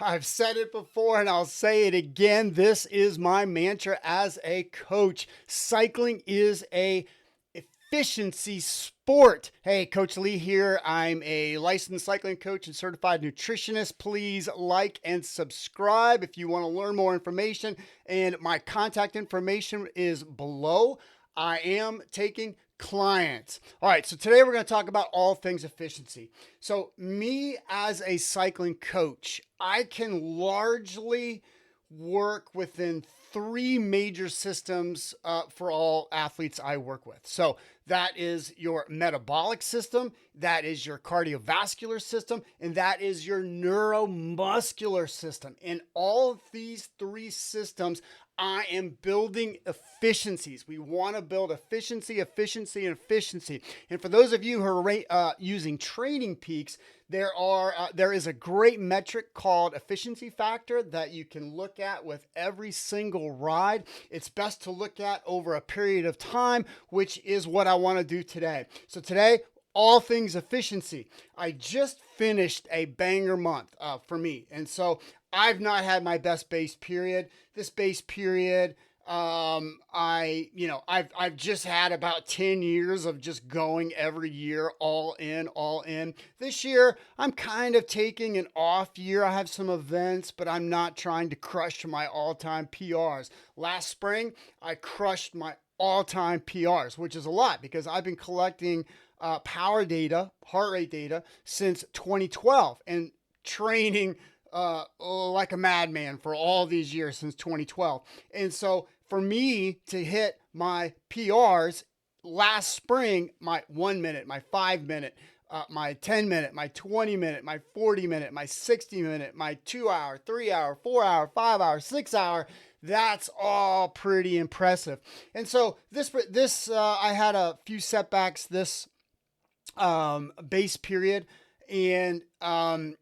I've said it before and I'll say it again. This is my mantra as a coach. Cycling is a efficiency sport. Hey, Coach Lee here. I'm a licensed cycling coach and certified nutritionist. Please like and subscribe if you want to learn more information. And my contact information is below. I am taking clients. All right, so today we're going to talk about all things efficiency. So me as a cycling coach, I can largely work within three major systems for all athletes I work with. So that is your metabolic system, that is your cardiovascular system, and that is your neuromuscular system. In all of these three systems, I am building efficiencies. We want to build efficiency, efficiency, and efficiency. And for those of you who are using Trainingpeaks, there is a great metric called efficiency factor that you can look at with every single ride. It's best to look at over a period of time, which is what I want to do today. So today, all things efficiency. I just finished a banger month for me. And so I've not had my best base period. This base period, I've just had about 10 years of just going every year, all in, all in. This year, I'm kind of taking an off year. I have some events, but I'm not trying to crush my all-time PRs. Last spring, I crushed my all-time PRs, which is a lot because I've been collecting power data, heart rate data since 2012 and training like a madman for all these years since 2012. And so for me to hit my PRs last spring, my 1 minute, my 5 minute, my 10 minute, my 20 minute, my 40 minute, my 60 minute, my 2 hour, 3 hour, 4 hour, 5 hour, 6 hour, that's all pretty impressive. And so I had a few setbacks this base period, and I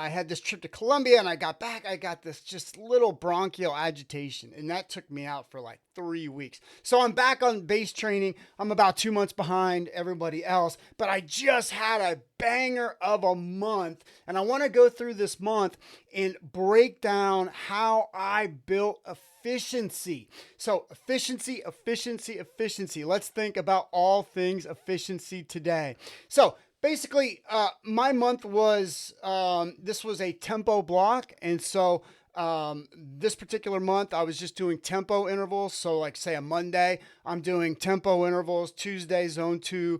had this trip to Colombia, and I got back. I got this just little bronchial agitation, and that took me out for like 3 weeks. So I'm back on base training. I'm about 2 months behind everybody else, but I just had a banger of a month, and I want to go through this month and break down how I built efficiency. So efficiency, efficiency, efficiency. Let's think about all things efficiency today. So basically, my month was, this was a tempo block. And so this particular month, I was just doing tempo intervals. So like say a Monday, I'm doing tempo intervals. Tuesday, zone 2.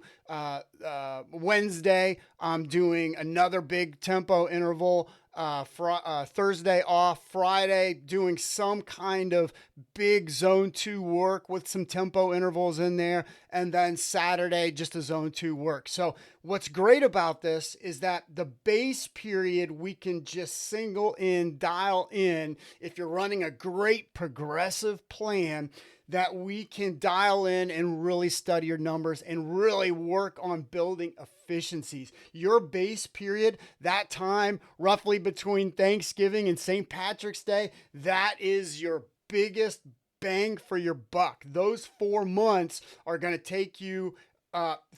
Wednesday, I'm doing another big tempo interval. Thursday off. Friday, doing some kind of big zone 2 work with some tempo intervals in there. And then Saturday, just a zone 2 work. So what's great about this is that the base period, we can just dial in. If you're running a great progressive plan, that we can dial in and really study your numbers and really work on building efficiencies. Your base period, that time roughly between Thanksgiving and St. Patrick's Day, that is your biggest bang for your buck. Those 4 months are going to take you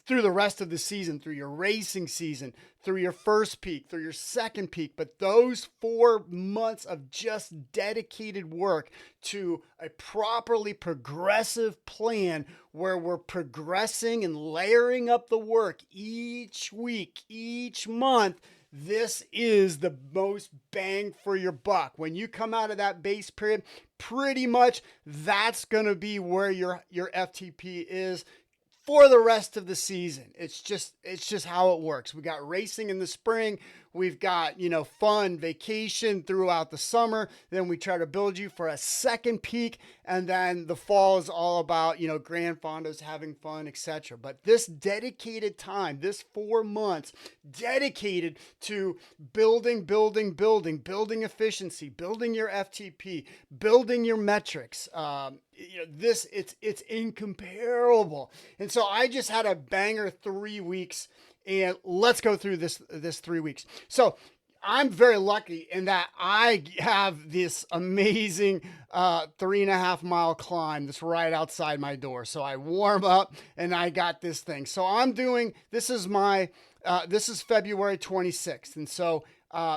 through the rest of the season, through your racing season, through your first peak, through your second peak. But those 4 months of just dedicated work to a properly progressive plan where we're progressing and layering up the work each week, each month, this is the most bang for your buck. When you come out of that base period, pretty much that's going to be where your FTP is for the rest of the season. It's just how it works. We got racing in the spring. We've got, fun vacation throughout the summer. Then we try to build you for a second peak. And then the fall is all about, grand fondos, having fun, etc. But this dedicated time, this 4 months dedicated to building efficiency, building your FTP, building your metrics, it's incomparable. And so I just had a banger 3 weeks, and let's go through this 3 weeks. So I'm very lucky in that I have this amazing 3.5 mile climb that's right outside my door. So I warm up and I got this thing. So I'm doing, this is February 26th. And so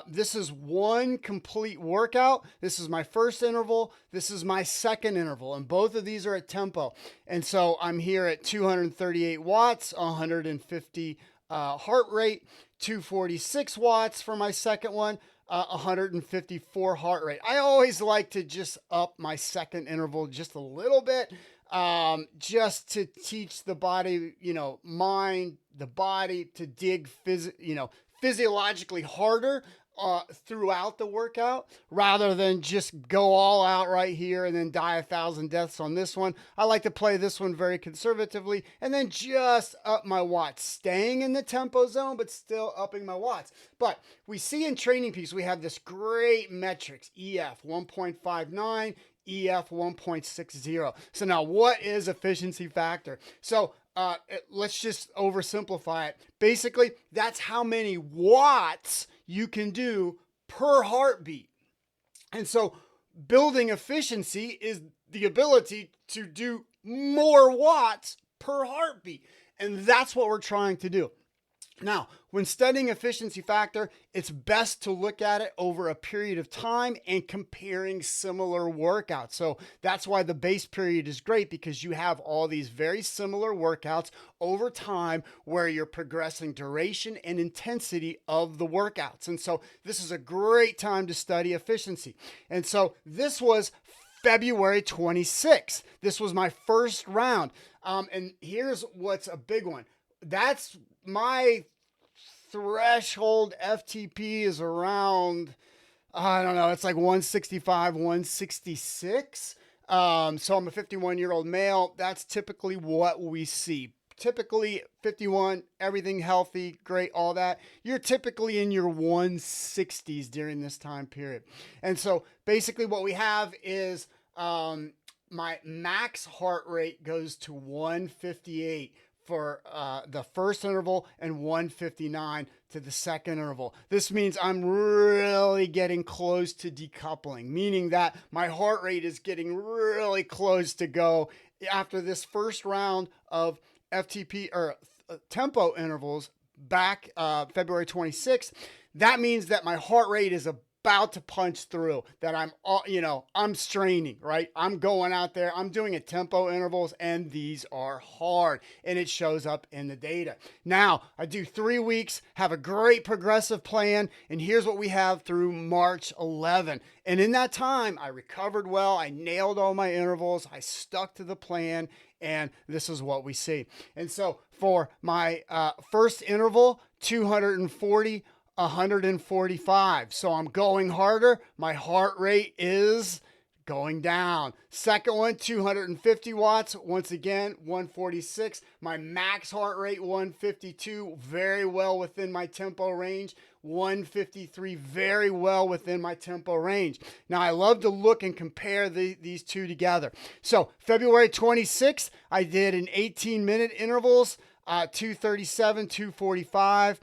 This is one complete workout. This is my first interval. This is my second interval. And both of these are at tempo. And so I'm here at 238 watts, 150 heart rate, 246 watts for my second one, 154 heart rate. I always like to just up my second interval just a little bit, just to teach the body, mind, the body to dig physiologically harder throughout the workout, rather than just go all out right here and then die 1,000 deaths on this one. I like to play this one very conservatively and then just up my watts, staying in the tempo zone, but still upping my watts. But we see in Trainingpeaks, we have this great metrics, EF 1.59, EF 1.60. So now what is efficiency factor? So let's just oversimplify it. Basically, that's how many watts you can do per heartbeat. And so building efficiency is the ability to do more watts per heartbeat. And that's what we're trying to do. Now, when studying efficiency factor, it's best to look at it over a period of time and comparing similar workouts. So that's why the base period is great, because you have all these very similar workouts over time where you're progressing duration and intensity of the workouts. And so this is a great time to study efficiency. And so this was February 26th. This was my first round. And here's what's a big one. That's my threshold. FTP is around, I don't know, it's like 165, 166. So I'm a 51-year-old male. That's typically what we see. Typically 51, everything healthy, great, all that. You're typically in your 160s during this time period. And so basically what we have is my max heart rate goes to 158 for the first interval and 159 to the second interval. This means I'm really getting close to decoupling, meaning that my heart rate is getting really close to go after this first round of FTP or tempo intervals back February 26th. That means that my heart rate is about to punch through, that I'm straining, right? I'm going out there, I'm doing a tempo intervals, and these are hard, and it shows up in the data. Now, I do 3 weeks, have a great progressive plan, and here's what we have through March 11. And in that time, I recovered well, I nailed all my intervals, I stuck to the plan, and this is what we see. And so for my first interval, 240, 145. So I'm going harder. My heart rate is going down. Second one, 250 watts. Once again, 146. My max heart rate, 152. Very well within my tempo range. 153, very well within my tempo range. Now, I love to look and compare these two together. So February 26th, I did an 18-minute intervals, 237, 245.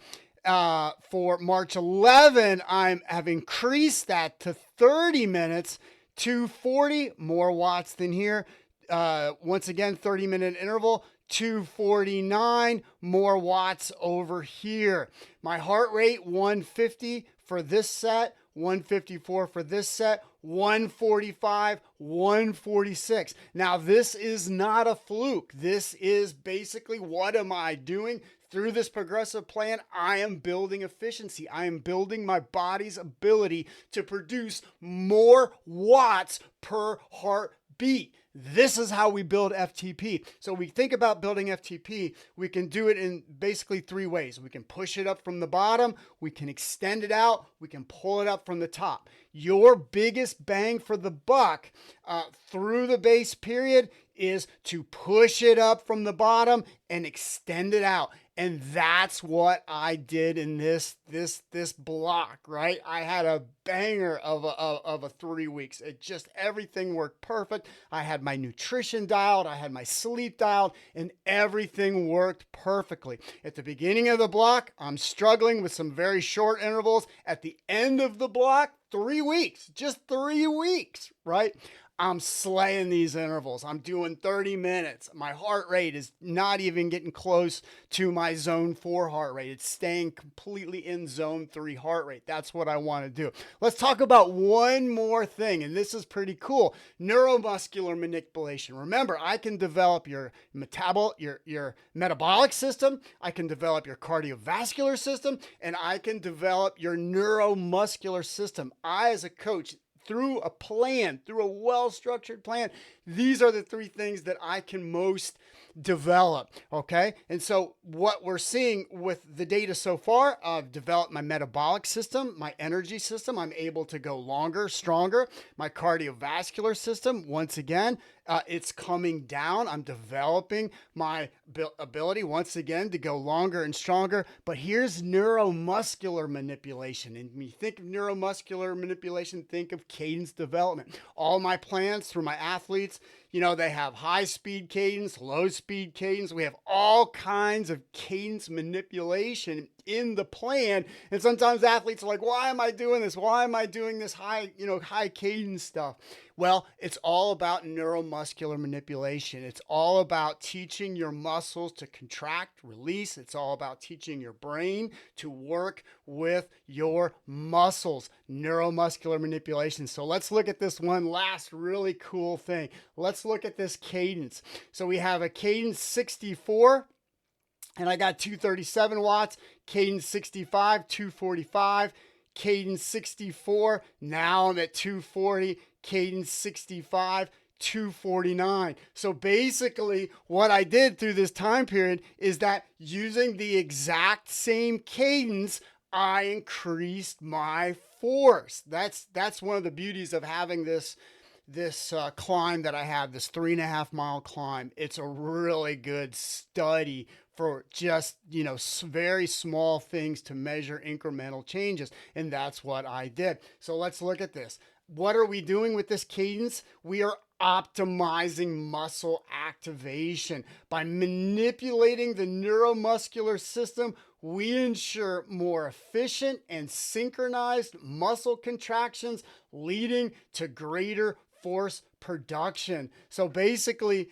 For March 11, I have increased that to 30 minutes, 240, more watts than here. Once again, 30-minute interval, 249, more watts over here. My heart rate, 150 for this set, 154 for this set, 145, 146. Now, this is not a fluke. This is basically, what am I doing? Through this progressive plan, I am building efficiency. I am building my body's ability to produce more watts per heartbeat. This is how we build FTP. So we think about building FTP, we can do it in basically 3 ways. We can push it up from the bottom, we can extend it out, we can pull it up from the top. Your biggest bang for the buck through the base period is to push it up from the bottom and extend it out. And that's what I did in this block, right? I had a banger of a 3 weeks. It just, everything worked perfect. I had my nutrition dialed, I had my sleep dialed, and everything worked perfectly. At the beginning of the block, I'm struggling with some very short intervals. At the end of the block, 3 weeks, just 3 weeks, right? I'm slaying these intervals. I'm doing 30 minutes. My heart rate is not even getting close to my zone 4 heart rate. It's staying completely in zone 3 heart rate. That's what I want to do. Let's talk about one more thing, and this is pretty cool. Neuromuscular manipulation. Remember, I can develop your metabolic system, I can develop your cardiovascular system, and I can develop your neuromuscular system. I, as a coach, through a plan, through a well-structured plan, these are the three things that I can most develop. Okay. And so what we're seeing with the data so far, I've developed my metabolic system, my energy system. I'm able to go longer, stronger. My cardiovascular system, once again, it's coming down. I'm developing my ability once again to go longer and stronger. But here's neuromuscular manipulation. And when you think of neuromuscular manipulation, think of cadence development. All my plans through my athletes, they have high speed cadence, low speed cadence. We have all kinds of cadence manipulation in the plan. And sometimes athletes are like, why am I doing this? Why am I doing this high cadence stuff? Well, it's all about neuromuscular manipulation. It's all about teaching your muscles to contract, release. It's all about teaching your brain to work with your muscles. Neuromuscular manipulation. So let's look at this one last really cool thing. Let's look at this cadence. So we have a cadence 64. And I got 237 watts, cadence 65, 245, cadence 64. Now I'm at 240, cadence 65, 249. So basically what I did through this time period is that using the exact same cadence, I increased my force. That's one of the beauties of having this climb that I have, this 3.5 mile climb. It's a really good study for just, very small things to measure incremental changes. And that's what I did. So let's look at this. What are we doing with this cadence? We are optimizing muscle activation. By manipulating the neuromuscular system, we ensure more efficient and synchronized muscle contractions, leading to greater force production. So basically,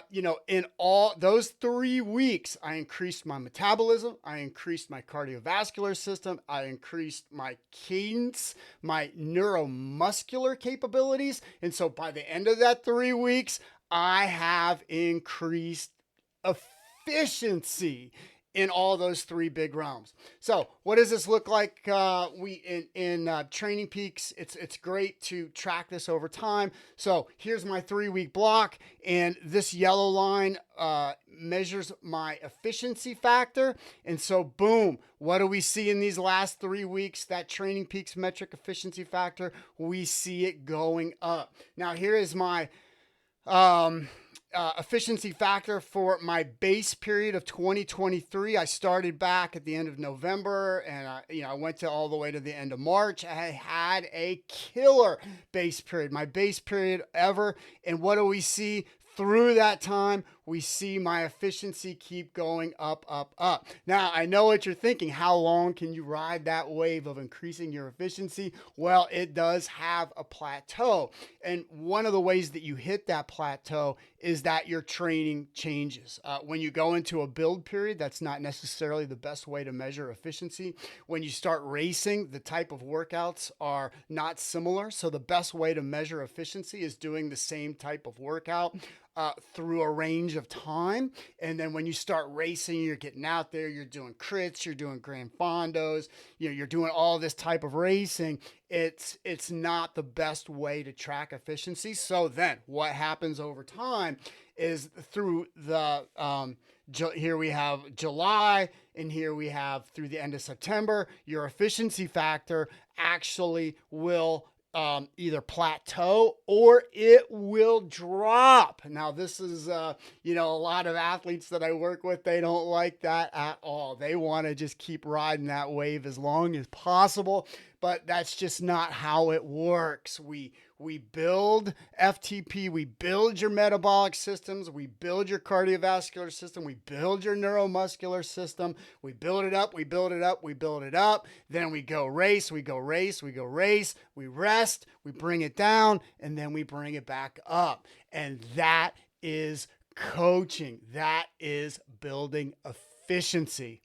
in all those 3 weeks, I increased my metabolism, I increased my cardiovascular system, I increased my cadence, my neuromuscular capabilities. And so by the end of that 3 weeks, I have increased efficiency in all those 3 big realms. So what does this look like? In Trainingpeaks, it's great to track this over time. So here's my 3-week block, and this yellow line measures my efficiency factor. And so boom, what do we see in these last 3 weeks? That Trainingpeaks metric efficiency factor, we see it going up. Now here is my efficiency factor for my base period of 2023. I started back at the end of November, and I went to all the way to the end of March. I had a killer base period, my base period ever. And what do we see through that time? We see my efficiency keep going up, up, up. Now, I know what you're thinking. How long can you ride that wave of increasing your efficiency? Well, it does have a plateau. And one of the ways that you hit that plateau is that your training changes. When you go into a build period, that's not necessarily the best way to measure efficiency. When you start racing, the type of workouts are not similar. So the best way to measure efficiency is doing the same type of workout through a range of time. And then when you start racing, you're getting out there, you're doing crits, you're doing grand fondos, you're doing all this type of racing. It's not the best way to track efficiency. So then what happens over time is through the here we have July, and here we have through the end of September, your efficiency factor actually will either plateau or it will drop. Now, this is, a lot of athletes that I work with, they don't like that at all. They want to just keep riding that wave as long as possible, but that's just not how it works. We We build FTP, we build your metabolic systems, we build your cardiovascular system, we build your neuromuscular system, we build it up, we build it up, we build it up. Then we go race, we go race, we go race, we rest, we bring it down, and then we bring it back up. And that is coaching. That is building efficiency.